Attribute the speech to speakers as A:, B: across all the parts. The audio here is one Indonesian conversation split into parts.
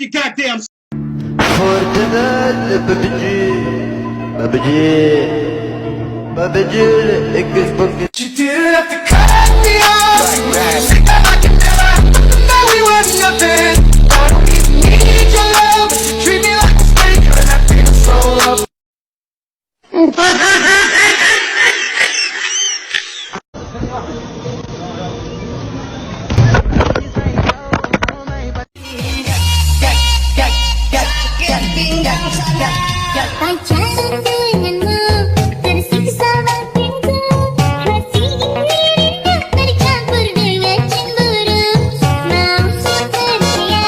A: your goddamn.
B: Fortnite PUBG एक fucking
A: You didn't have to cut me off. Say that I can never. That we were nothing. I don't even need your love. You treat me like a snake, and I feel so love.
C: Pacaran denganmu tersiksa batinku, masih ingin tercampur dengan cemburu. Mau percaya,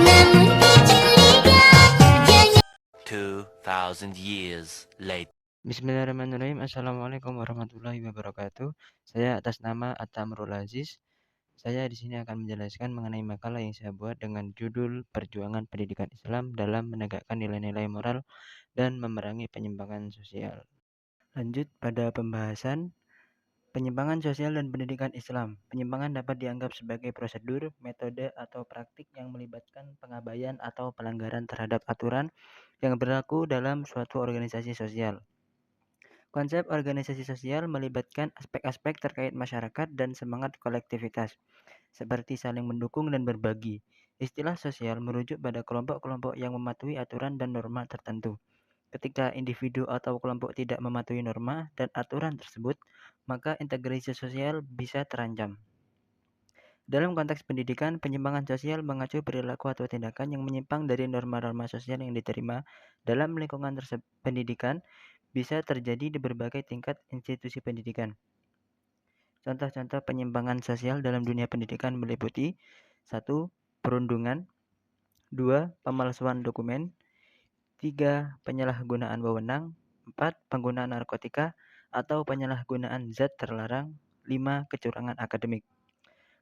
C: namun kecuriga, jangan.
D: 2,000 years later.
E: Bismillahirrahmanirrahim. Assalamualaikum warahmatullahi wabarakatuh. Saya atas nama Atta Amrul Aziz. Saya di sini akan menjelaskan mengenai makalah yang saya buat dengan judul Perjuangan Pendidikan Islam dalam Menegakkan Nilai-Nilai Moral dan Memerangi Penyimpangan Sosial. Lanjut pada pembahasan penyimpangan sosial dan pendidikan Islam. Penyimpangan dapat dianggap sebagai prosedur, metode, atau praktik yang melibatkan pengabaian atau pelanggaran terhadap aturan yang berlaku dalam suatu organisasi sosial. Konsep organisasi sosial melibatkan aspek-aspek terkait masyarakat dan semangat kolektivitas, seperti saling mendukung dan berbagi. Istilah sosial merujuk pada kelompok-kelompok yang mematuhi aturan dan norma tertentu. Ketika individu atau kelompok tidak mematuhi norma dan aturan tersebut, maka integritas sosial bisa terancam. Dalam konteks pendidikan, penyimpangan sosial mengacu perilaku atau tindakan yang menyimpang dari norma-norma sosial yang diterima dalam lingkungan pendidikan bisa terjadi di berbagai tingkat institusi pendidikan. Contoh-contoh penyimpangan sosial dalam dunia pendidikan meliputi 1. Perundungan, 2. Pemalsuan dokumen, 3. Penyalahgunaan wewenang, 4. Penggunaan narkotika atau penyalahgunaan zat terlarang, 5. Kecurangan akademik.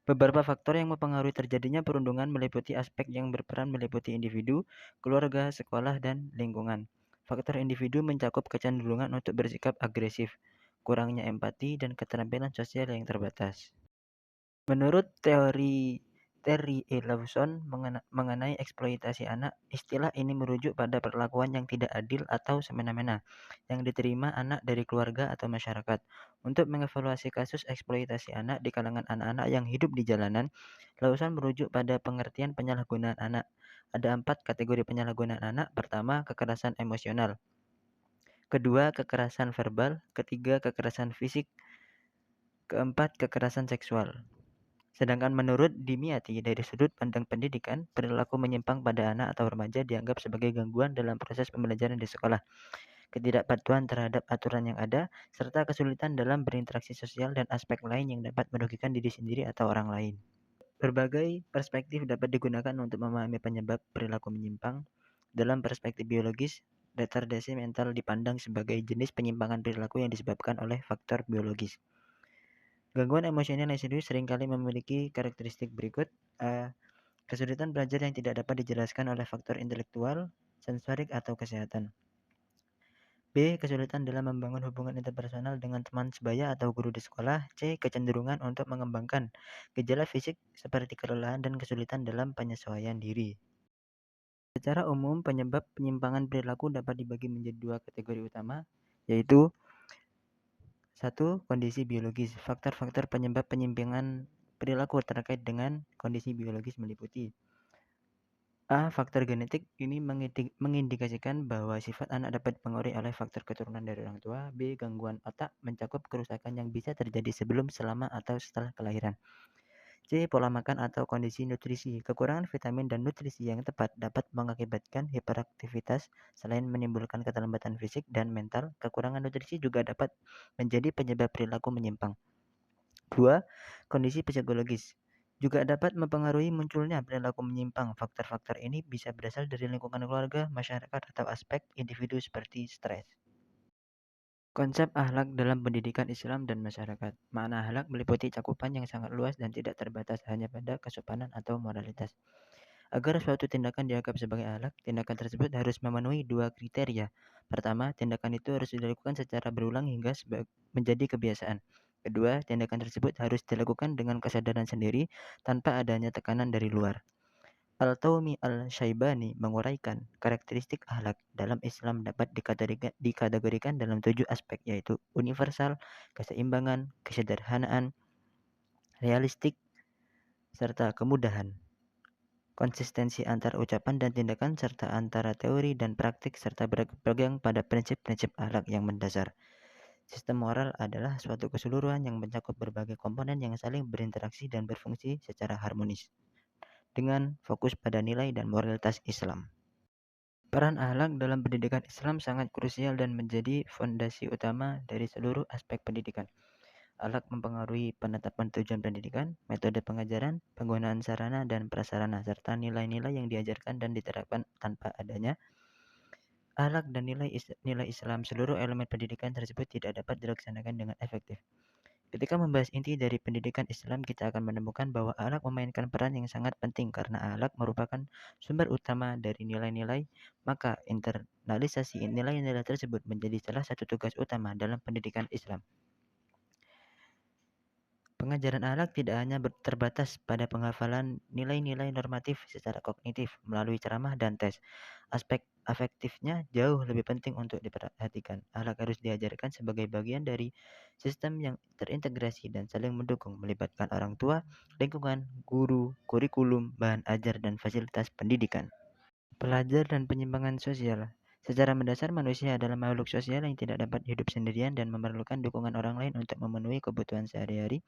E: Beberapa faktor yang mempengaruhi terjadinya perundungan meliputi aspek yang berperan meliputi individu, keluarga, sekolah, dan lingkungan. Faktor individu mencakup kecenderungan untuk bersikap agresif, kurangnya empati, dan keterampilan sosial yang terbatas. Menurut teori Terry E. Lawson mengenai eksploitasi anak, istilah ini merujuk pada perlakuan yang tidak adil atau semena-mena yang diterima anak dari keluarga atau masyarakat. Untuk mengevaluasi kasus eksploitasi anak di kalangan anak-anak yang hidup di jalanan, Lawson merujuk pada pengertian penyalahgunaan anak. Ada 4 kategori penyalahgunaan anak. Pertama, kekerasan emosional. Kedua, kekerasan verbal. Ketiga, kekerasan fisik. Keempat, kekerasan seksual. Sedangkan menurut Dimyati, dari sudut pandang pendidikan, perilaku menyimpang pada anak atau remaja dianggap sebagai gangguan dalam proses pembelajaran di sekolah, ketidakpatuhan terhadap aturan yang ada, serta kesulitan dalam berinteraksi sosial dan aspek lain yang dapat merugikan diri sendiri atau orang lain. Berbagai perspektif dapat digunakan untuk memahami penyebab perilaku menyimpang. Dalam perspektif biologis, retardasi mental dipandang sebagai jenis penyimpangan perilaku yang disebabkan oleh faktor biologis. Gangguan emosional yang serius seringkali memiliki karakteristik berikut. A. Kesulitan belajar yang tidak dapat dijelaskan oleh faktor intelektual, sensorik, atau kesehatan. B. Kesulitan dalam membangun hubungan interpersonal dengan teman sebaya atau guru di sekolah. C. Kecenderungan untuk mengembangkan gejala fisik seperti kelelahan dan kesulitan dalam penyesuaian diri. Secara umum, penyebab penyimpangan perilaku dapat dibagi menjadi 2 kategori utama, yaitu 1. Kondisi biologis. Faktor-faktor penyebab penyimpangan perilaku terkait dengan kondisi biologis meliputi A. Faktor genetik. Ini mengindikasikan bahwa sifat anak dapat dipengaruhi oleh faktor keturunan dari orang tua. B. Gangguan otak mencakup kerusakan yang bisa terjadi sebelum, selama, atau setelah kelahiran. C. Pola makan atau kondisi nutrisi. Kekurangan vitamin dan nutrisi yang tepat dapat mengakibatkan hiperaktivitas. Selain menimbulkan keterlambatan fisik dan mental, kekurangan nutrisi juga dapat menjadi penyebab perilaku menyimpang. 2. Kondisi psikologis juga dapat mempengaruhi munculnya perilaku menyimpang. Faktor-faktor ini bisa berasal dari lingkungan keluarga, masyarakat, atau aspek individu seperti stres. Konsep akhlak dalam pendidikan Islam dan masyarakat. Makna akhlak meliputi cakupan yang sangat luas dan tidak terbatas hanya pada kesopanan atau moralitas. Agar suatu tindakan dianggap sebagai akhlak, tindakan tersebut harus memenuhi 2 kriteria. Pertama, tindakan itu harus dilakukan secara berulang hingga menjadi kebiasaan. Kedua, tindakan tersebut harus dilakukan dengan kesadaran sendiri tanpa adanya tekanan dari luar. Al-Taumi Al-Syaibani menguraikan karakteristik akhlak dalam Islam dapat dikategorikan dalam 7 aspek, yaitu universal, keseimbangan, kesederhanaan, realistik, serta kemudahan, konsistensi antara ucapan dan tindakan, serta antara teori dan praktik, serta berpegang pada prinsip-prinsip akhlak yang mendasar. Sistem moral adalah suatu keseluruhan yang mencakup berbagai komponen yang saling berinteraksi dan berfungsi secara harmonis, dengan fokus pada nilai dan moralitas Islam. Peran akhlak dalam pendidikan Islam sangat krusial dan menjadi fondasi utama dari seluruh aspek pendidikan. Akhlak mempengaruhi penetapan tujuan pendidikan, metode pengajaran, penggunaan sarana dan prasarana, serta nilai-nilai yang diajarkan dan diterapkan. Tanpa adanya akhlak dan nilai Islam, seluruh elemen pendidikan tersebut tidak dapat dilaksanakan dengan efektif. Ketika membahas inti dari pendidikan Islam, kita akan menemukan bahwa akhlak memainkan peran yang sangat penting karena akhlak merupakan sumber utama dari nilai-nilai, maka internalisasi nilai-nilai tersebut menjadi salah satu tugas utama dalam pendidikan Islam. Pengajaran akhlak tidak hanya terbatas pada penghafalan nilai-nilai normatif secara kognitif melalui ceramah dan tes. Aspek afektifnya jauh lebih penting untuk diperhatikan. Akhlak harus diajarkan sebagai bagian dari sistem yang terintegrasi dan saling mendukung, melibatkan orang tua, lingkungan, guru, kurikulum, bahan ajar, dan fasilitas pendidikan. Pelajar dan penyimpangan sosial. Secara mendasar, manusia adalah makhluk sosial yang tidak dapat hidup sendirian dan memerlukan dukungan orang lain untuk memenuhi kebutuhan sehari-hari.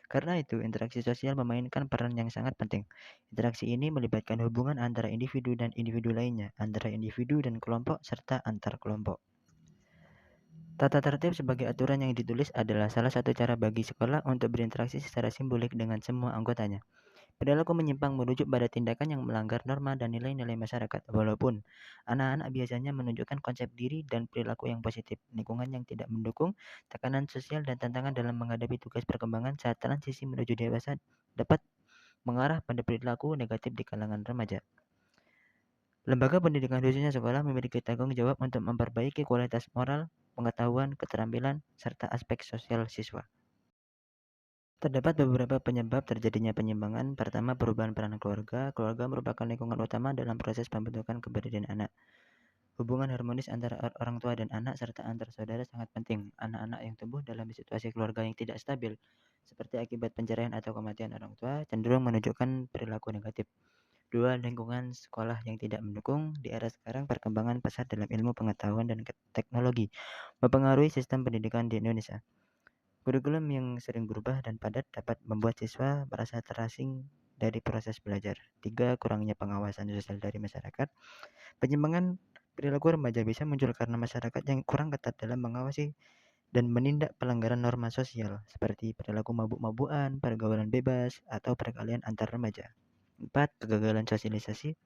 E: Karena itu, interaksi sosial memainkan peran yang sangat penting. Interaksi ini melibatkan hubungan antara individu dan individu lainnya, antara individu dan kelompok, serta antar kelompok. Tata tertib sebagai aturan yang ditulis adalah salah satu cara bagi sekolah untuk berinteraksi secara simbolik dengan semua anggotanya. Perilaku menyimpang merujuk pada tindakan yang melanggar norma dan nilai-nilai masyarakat. Walaupun anak-anak biasanya menunjukkan konsep diri dan perilaku yang positif, lingkungan yang tidak mendukung, tekanan sosial dan tantangan dalam menghadapi tugas perkembangan saat transisi menuju dewasa dapat mengarah pada perilaku negatif di kalangan remaja. Lembaga pendidikan khususnya sekolah memiliki tanggung jawab untuk memperbaiki kualitas moral, pengetahuan, keterampilan, serta aspek sosial siswa. Terdapat beberapa penyebab terjadinya penyimpangan. Pertama, perubahan peran keluarga. Keluarga merupakan lingkungan utama dalam proses pembentukan kepribadian anak. Hubungan harmonis antara orang tua dan anak serta antar saudara sangat penting. Anak-anak yang tumbuh dalam situasi keluarga yang tidak stabil, seperti akibat penceraian atau kematian orang tua, cenderung menunjukkan perilaku negatif. Dua, lingkungan sekolah yang tidak mendukung. Di era sekarang, perkembangan pesat dalam ilmu pengetahuan dan teknologi mempengaruhi sistem pendidikan di Indonesia. Kurikulum yang sering berubah dan padat dapat membuat siswa merasa terasing dari proses belajar. 3. Kurangnya pengawasan sosial dari masyarakat. Penyimpangan perilaku remaja bisa muncul karena masyarakat yang kurang ketat dalam mengawasi dan menindak pelanggaran norma sosial, seperti perilaku mabuk-mabukan, pergaulan bebas, atau perkelahian antar remaja. 4. Kegagalan sosialisasi.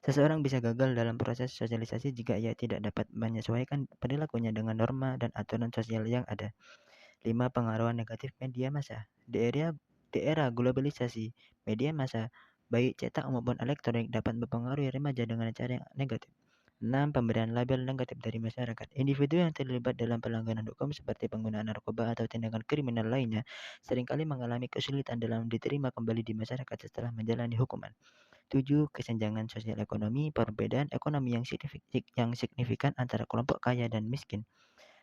E: Seseorang bisa gagal dalam proses sosialisasi jika ia tidak dapat menyesuaikan perilakunya dengan norma dan aturan sosial yang ada. 5. Pengaruh negatif media massa. Di era globalisasi, media massa, baik cetak maupun elektronik, dapat mempengaruhi remaja dengan cara yang negatif. 6. Pemberian label negatif dari masyarakat. Individu yang terlibat dalam pelanggaran hukum seperti penggunaan narkoba atau tindakan kriminal lainnya seringkali mengalami kesulitan dalam diterima kembali di masyarakat setelah menjalani hukuman. 7. Kesenjangan sosial ekonomi. Perbedaan ekonomi yang signifikan antara kelompok kaya dan miskin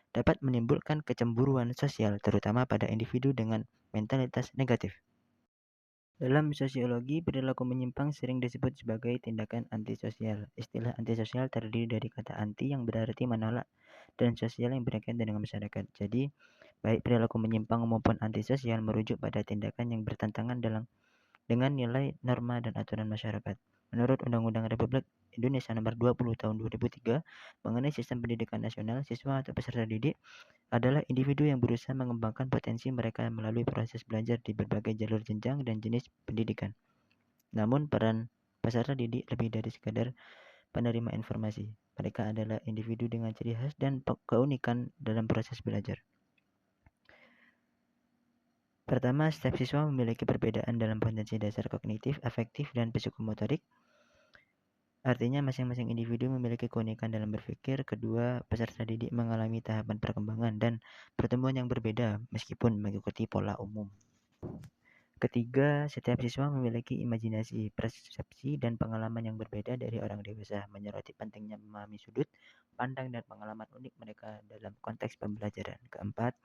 E: dapat menimbulkan kecemburuan sosial, terutama pada individu dengan mentalitas negatif. Dalam sosiologi, perilaku menyimpang sering disebut sebagai tindakan antisosial. Istilah antisosial terdiri dari kata anti yang berarti menolak dan sosial yang berkaitan dengan masyarakat. Jadi, baik perilaku menyimpang maupun antisosial merujuk pada tindakan yang bertentangan dengan nilai, norma, dan aturan masyarakat. Menurut Undang-Undang Republik Indonesia Nomor 20 Tahun 2003 mengenai Sistem Pendidikan Nasional, siswa atau peserta didik adalah individu yang berusaha mengembangkan potensi mereka melalui proses belajar di berbagai jalur jenjang dan jenis pendidikan. Namun, peran peserta didik lebih dari sekadar penerima informasi. Mereka adalah individu dengan ciri khas dan keunikan dalam proses belajar. Pertama, setiap siswa memiliki perbedaan dalam potensi dasar kognitif, afektif, dan psikomotorik. Artinya masing-masing individu memiliki keunikan dalam berpikir. Kedua, peserta didik mengalami tahapan perkembangan dan pertumbuhan yang berbeda meskipun mengikuti pola umum. Ketiga, setiap siswa memiliki imajinasi, persepsi, dan pengalaman yang berbeda dari orang dewasa, menyoroti pentingnya memahami sudut pandang dan pengalaman unik mereka dalam konteks pembelajaran. Keempat,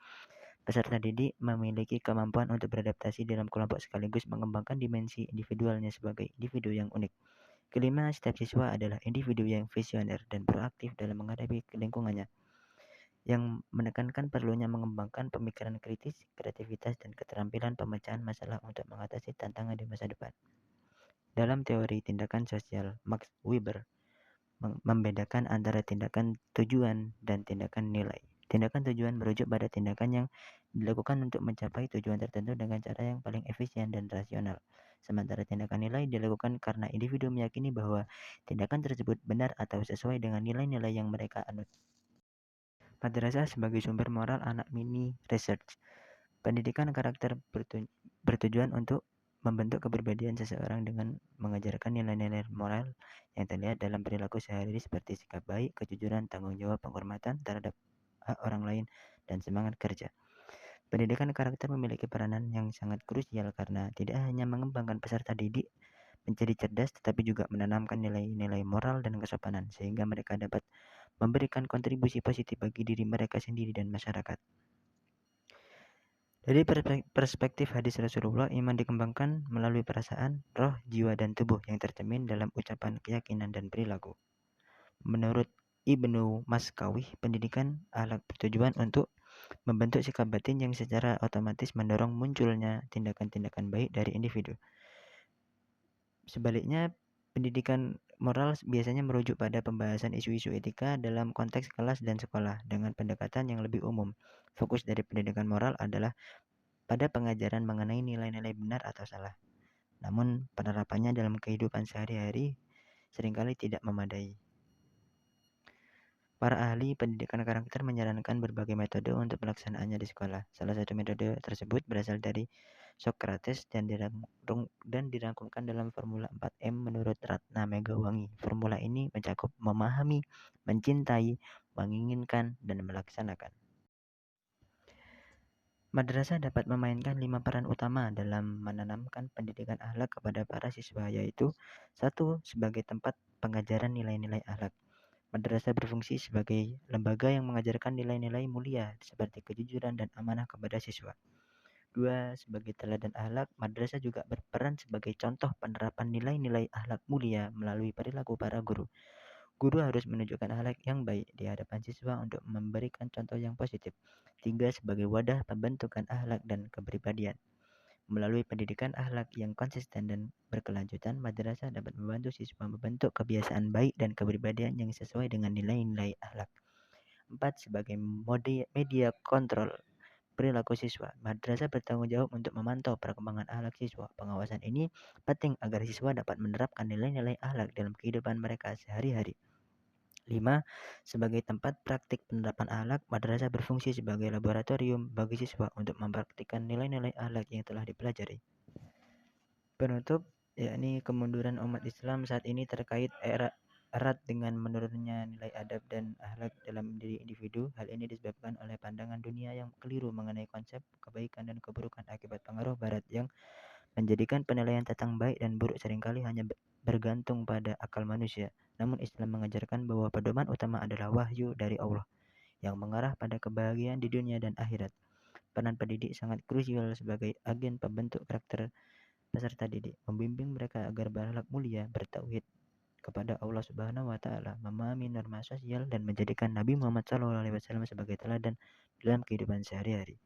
E: peserta didik memiliki kemampuan untuk beradaptasi dalam kelompok sekaligus mengembangkan dimensi individualnya sebagai individu yang unik. Kelima, setiap siswa adalah individu yang visioner dan proaktif dalam menghadapi lingkungannya, yang menekankan perlunya mengembangkan pemikiran kritis, kreativitas, dan keterampilan pemecahan masalah untuk mengatasi tantangan di masa depan. Dalam teori tindakan sosial, Max Weber membedakan antara tindakan tujuan dan tindakan nilai. Tindakan tujuan merujuk pada tindakan yang dilakukan untuk mencapai tujuan tertentu dengan cara yang paling efisien dan rasional. Sementara tindakan nilai dilakukan karena individu meyakini bahwa tindakan tersebut benar atau sesuai dengan nilai-nilai yang mereka anut. Madrasah sebagai sumber moral anak mini research. Pendidikan karakter bertujuan untuk membentuk kepribadian seseorang dengan mengajarkan nilai-nilai moral yang terlihat dalam perilaku sehari-hari seperti sikap baik, kejujuran, tanggung jawab, penghormatan terhadap hak orang lain, dan semangat kerja. Pendidikan karakter memiliki peranan yang sangat krusial karena tidak hanya mengembangkan peserta didik menjadi cerdas, tetapi juga menanamkan nilai-nilai moral dan kesopanan sehingga mereka dapat memberikan kontribusi positif bagi diri mereka sendiri dan masyarakat. Dari perspektif hadis Rasulullah, iman dikembangkan melalui perasaan, roh, jiwa, dan tubuh yang tercermin dalam ucapan, keyakinan, dan perilaku. Menurut Ibnu Maskawih, pendidikan akhlak bertujuan untuk membentuk sikap batin yang secara otomatis mendorong munculnya tindakan-tindakan baik dari individu. Sebaliknya, pendidikan moral biasanya merujuk pada pembahasan isu-isu etika dalam konteks kelas dan sekolah dengan pendekatan yang lebih umum. Fokus dari pendidikan moral adalah pada pengajaran mengenai nilai-nilai benar atau salah. Namun, penerapannya dalam kehidupan sehari-hari seringkali tidak memadai. Para ahli pendidikan karakter menyarankan berbagai metode untuk pelaksanaannya di sekolah. Salah satu metode tersebut berasal dari Socrates dan dirangkumkan dalam formula 4M menurut Ratna Megawangi. Formula ini mencakup memahami, mencintai, menginginkan, dan melaksanakan. Madrasah dapat memainkan 5 peran utama dalam menanamkan pendidikan akhlak kepada para siswa, yaitu 1. Sebagai tempat pengajaran nilai-nilai akhlak. Madrasah berfungsi sebagai lembaga yang mengajarkan nilai-nilai mulia seperti kejujuran dan amanah kepada siswa. 2. Sebagai teladan akhlak, madrasah juga berperan sebagai contoh penerapan nilai-nilai akhlak mulia melalui perilaku para guru. Guru harus menunjukkan akhlak yang baik di hadapan siswa untuk memberikan contoh yang positif. 3. Sebagai wadah pembentukan akhlak dan kepribadian. Melalui pendidikan akhlak yang konsisten dan berkelanjutan, madrasah dapat membantu siswa membentuk kebiasaan baik dan kepribadian yang sesuai dengan nilai-nilai akhlak. 4. Sebagai media kontrol perilaku siswa, madrasah bertanggung jawab untuk memantau perkembangan akhlak siswa. Pengawasan ini penting agar siswa dapat menerapkan nilai-nilai akhlak dalam kehidupan mereka sehari-hari. 5. Sebagai tempat praktik penerapan akhlak, madrasah berfungsi sebagai laboratorium bagi siswa untuk mempraktikkan nilai-nilai akhlak yang telah dipelajari. Penutup, yakni kemunduran umat Islam saat ini terkait erat dengan menurunnya nilai adab dan akhlak dalam diri individu. Hal ini disebabkan oleh pandangan dunia yang keliru mengenai konsep kebaikan dan keburukan akibat pengaruh barat yang menjadikan penilaian tentang baik dan buruk seringkali hanya bergantung pada akal manusia. Namun Islam mengajarkan bahwa pedoman utama adalah wahyu dari Allah yang mengarah pada kebahagiaan di dunia dan akhirat. Peran pendidik sangat krusial sebagai agen pembentuk karakter peserta didik, membimbing mereka agar berakhlak mulia, bertauhid kepada Allah Subhanahu wa taala, memahami norma sosial dan menjadikan Nabi Muhammad SAW sebagai teladan dalam kehidupan sehari-hari.